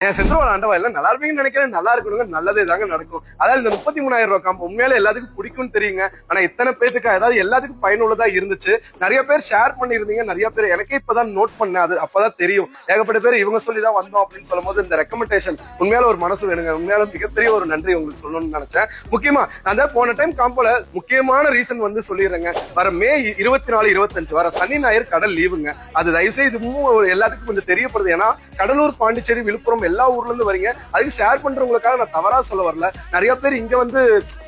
Central ஆண்டவா எல்லாம் நல்லா இருப்பீங்கன்னு நினைக்கிறேன். நல்லா இருக்கணுங்க, நல்லதே தாங்க நடக்கும். அதாவது இந்த 33,000 ரூபாய் காம்போ உண்மையில எல்லாத்துக்கும் பிடிக்கும்னு தெரியுங்க. ஆனா இத்தனை பேருக்கு அதாவது எல்லாத்துக்கும் பயனுள்ளதா இருந்துச்சு. நிறைய பேர் ஷேர் பண்ணிருந்தீங்க. நிறைய பேர் எனக்கே இப்பதான் நோட் பண்ணேன். அது அப்பதான் தெரியும். ஏகப்பட்ட பேர் இவங்க சொல்லிதான் வந்தோம் அப்படின்னு சொல்லும் போது இந்த ரெக்கமெண்டேஷன் உண்மையில ஒரு மனசு வேணுங்க. உண்மையில மிகப்பெரிய ஒரு நன்றி உங்களுக்கு சொல்லணும்னு நினைச்சேன். முக்கியமா அந்த போன டைம் காம்போல முக்கியமான ரீசன் வந்து சொல்லிடுறேங்க. வர மே 24, 25 வர சனி ஞாயிறு கடல் லீவுங்க. அது தயவுசெய்து எல்லாத்துக்கும் கொஞ்சம் தெரியப்படுது. ஏன்னா கடலூர், பாண்டிச்சேரி, விழுப்புரம் எல்லா ஊர்ல இருந்து வரீங்க. அதுக்கு ஷேர் பண்றவங்களுக்காக நான் தவறா சொல்ல வரல. நிறைய பேர் இங்க வந்து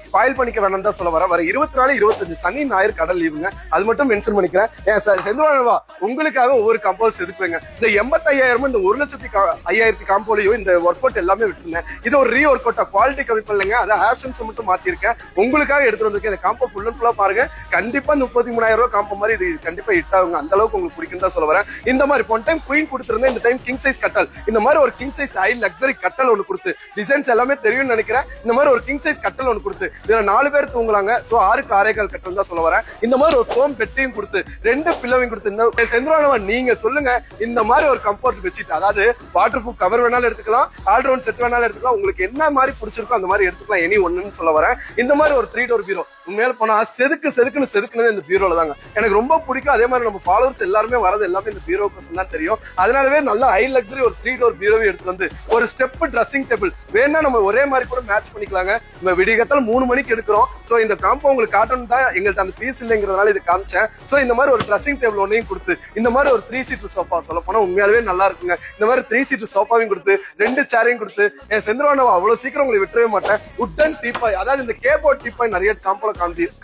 ஸ்பாயில் பண்ணிக்க வேணாம் தான் சொல்ல வர 24, 25 சனி ஞாயிறு கடல் லீவுங்க. அது மட்டும் மென்ஷன் பண்ணிக்கிறேன். செந்துவாழ்வா உங்களுக்காக ஒவ்வொரு கம்போஸ் எதுக்குங்க. இந்த 85,000 இந்த 1,05,000 காம்போலையும் இந்த ஒர்க் அவுட் எல்லாமே விட்டுருந்தேன். இது ஒரு ரீ ஒர்க் அவுட், குவாலிட்டி கம்மி பண்ணலங்க. அதை ஆப்ஷன்ஸ் மட்டும் மாத்திருக்கேன். உங்களுக்காக எடுத்து வந்திருக்கேன். இந்த காம்போ ஃபுல் அண்ட் ஃபுல்லா பாருங்க. கண்டிப்பா 33,000 ரூபாய் காம்போ மாதிரி இது கண்டிப்பா ஹிட் ஆகுங்க. அந்த அளவுக்கு உங்களுக்கு பிடிக்கும் தான் சொல்ல வரேன். இந்த மாதிரி போன டைம் குயின் கொடுத்திருந்தேன். இந்த டைம் கிங் சைஸ் கட்டல். இந்த மாதிரி ஒரு கிங் சைஸ் ஹை லக்ஸரி கட்டல் ஒன்று கொடுத்து டிசைன்ஸ் எல்லாமே தெரியும்னு நினைக்கிறேன். இந்த மாதிரி ஒரு கிங் சைஸ் கட்டல் ஒன்று கொடுத்து இதுல 4 பேர் தூங்குறாங்க. சோ 6க்கு 6.25 கட்டல் தான் சொல்ல வரேன். இந்த மாதிரி ஒரு ஃபோம் பெட்டையும் கொடுத்து 2 பில்லவையும் கொடுத்து இந்த செந்துரானவன் நீங்க சொல்லுங்க. இந்த மாதிரி ஒரு கம்ஃபர்ட் பெட்ஷீட், அதாவது வாட்டர் ப்ரூஃப் கவர் வேணாலும் எடுத்துக்கலாம், ஆல் ரவுண்ட் செட் வேணாலும் எடுத்துக்கலாம். உங்களுக்கு என்ன மாதிரி பிடிச்சிருக்கோ அந்த மாதிரி எடுத்துக்கலாம். எனி ஒண்ணுன்னு சொல்ல வரேன். இந்த மாதிரி ஒரு 3 டோர் பீரோ உண்மையில போனா செதுக்குனது இந்த பீரோல தாங்க. எனக்கு ரொம்ப பிடிக்கும். அதே மாதிரி நம்ம ஃபாலோவர்ஸ் எல்லாருமே வரது எல்லாமே இந்த பீரோக்கு சொன்னா தெரியும். அதனாலவே நல்ல ஹை லக்ஸரி ஒரு 3 டோர் பீரோவை எடுத்து வந்து ஒரு ஸ்டெப் ட்ரெஸ்ஸிங் டேபிள் வேணா நம்ம ஒரே மாதிரி கூட மேட்ச் பண்ணிக்கலாங்க. நம்ம விடியகாத்தால 3 மணிக்கு எடுக்கிறோம். சோ இந்த காம்போ உங்களுக்கு காட்டணும் தான் எங்களுக்கு அந்த பீஸ் இல்லைங்கிறதுனால இது காமிச்சேன். சோ இந்த மாதிரி ஒரு ட்ரெஸ்ஸிங் டேபிள் ஒன்னையும் கொடுத்து இந்த மாதிரி ஒரு 3 சீட்டர் சோஃபா சொல்ல போனா உண்மையாவே நல்லா இருக்குங்க. இந்த மாதிரி 3 சீட்டர் சோஃபாவையும் கொடுத்து 2 சேரையும் கொடுத்து என் செந்திரவானவா அவ்வளவு சீக்கிரம் உங்களை விட்டுறவே மாட்டேன். உட்டன் டீப்பாய், அதாவது இந்த கேபோர்ட் டீப்பாய் நிறைய காம்போல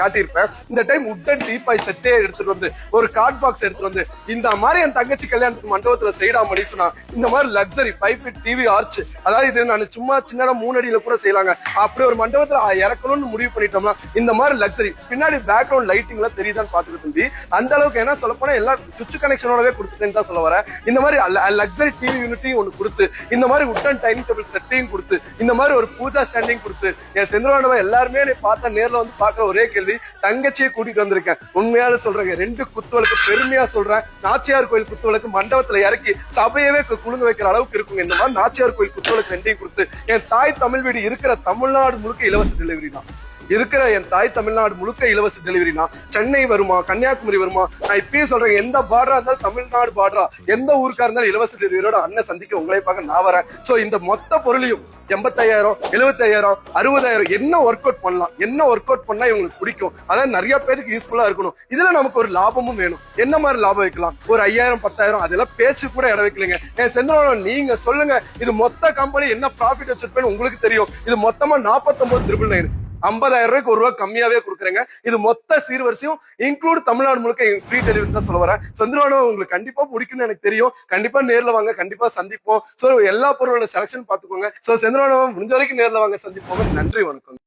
காட்டியிருப்பேன். இந்த டைம் உட்டன் டீப்பாய் செட்டே எடுத்துட்டு வந்து ஒரு கார்ட் பாக்ஸ் எடுத்துட்டு வந்து இந்த மாதிரி என் தங்கச்சி கல்யாணத்துக்கு மண்டபத்துல செய்யடா மடிச்சுனா இந்த மாதிரி லக்ஸரி 5 ஃபீட் டிவி ஆர்ச், அதாவது இது நான் சும்மா சின்னதா 3 அடியில கூட செய்யலாங்க. அப்படி ஒரு மண்டபத்துல இறக்கணும்னு முடிவு பண்ணிட்டோம்னா இந்த மாதிரி லக்ஸரி பின்னாடி பேக்ரவுண்ட் லைட்டிங் எல்லாம் தெரியுதான்னு பாத்துட்டு தம்பி அந்த அளவுக்கு. ஏன்னா சொல்ல போனா எல்லாம் சுவிட்ச் கனெக்ஷனோடவே கொடுத்துட்டேன்னு தான் சொல்ல வரேன். இந்த மாதிரி லக்ஸரி டிவி யூனிட்டையும் ஒன்று கொடுத்து இந்த மாதிரி உட்டன் டைனிங் டேபிள் செட்டையும் கொடுத்து இந்த மாதிரி ஒரு பூஜா ஸ்டாண்டிங் கொடுத்து என் செந்திரவாண்டவன் எல்லாருமே பார்த்தா நேரில் வந்து பாக்குற ஒரே கேள்வி, தங்கச்சியை கூட்டிட்டு வந்திருக்கேன். உண்மையால சொல்றேங்க, 2 குத்துவலுக்கு பெருமையா சொல்றேன். நாச்சியார் கோயில் குத்துவலுக்கு மண்டபத்துல இறக்கி சபையவே குலுங்க வைக்கிற அளவுக்கு இருக்குங்க. இந்த மாதிரி நாச்சியார் கோயில் குத்துவலுக்கு 2 கொடுத்து என் தாய் தமிழ் வீடு இருக்கிற தமிழ்நாடு முழுக்க இலவச டெலிவரி தான். இருக்கிற என் தாய் தமிழ்நாடு முழுக்க இலவச டெலிவரினா. சென்னை வருமா, கன்னியாகுமரி வருமா, நான் இப்பயே சொல்றேன், எந்த பார்டரா இருந்தாலும் தமிழ்நாடு பார்டரா எந்த ஊருக்கா இருந்தாலும் இலவச டெலிவரியோட அண்ணன் சந்திக்க உங்களை பார்க்க நான் வரேன். சோ இந்த மொத்த பொருளையும் 85,000, 75,000, 60,000 என்ன ஒர்க் அவுட் பண்ணலாம், என்ன ஒர்க் அவுட் பண்ணா இவங்களுக்கு பிடிக்கும், அதாவது நிறைய பேருக்கு யூஸ்ஃபுல்லா இருக்கணும். இதுல நமக்கு ஒரு லாபமும் வேணும். என்ன மாதிரி லாபம் வைக்கலாம், ஒரு 5,000, 10,000 அதெல்லாம் பேச்சு கூட இடம் வைக்கலைங்க. என் செந்தோழன் நீங்க சொல்லுங்க, இது மொத்த கம்பெனி என்ன ப்ராஃபிட் வச்சிருப்பேன்னு உங்களுக்கு தெரியும். இது மொத்தமா 49,999, 50,000 ரூபாய்க்கு ₹1 கம்மியாவே கொடுக்குறேங்க. இது மொத்த சீர்வரிசையும் இன்க்ளூட் தமிழ்நாடு முழுக்க ஃப்ரீ டெலிவரி தான் சொல்ல வரேன். செந்திரவாண்டவன் உங்களுக்கு கண்டிப்பா பிடிக்கும்னு எனக்கு தெரியும். கண்டிப்பா நேர்ல வாங்க, கண்டிப்பா சந்திப்போம். சோ எல்லா பொருளோட செலக்ஷன் பாத்துக்கோங்க. சோ செந்திரவாண்டவன் முடிஞ்ச வரைக்கும் நேர்ல வாங்க, சந்திப்போம். நன்றி, வணக்கம்.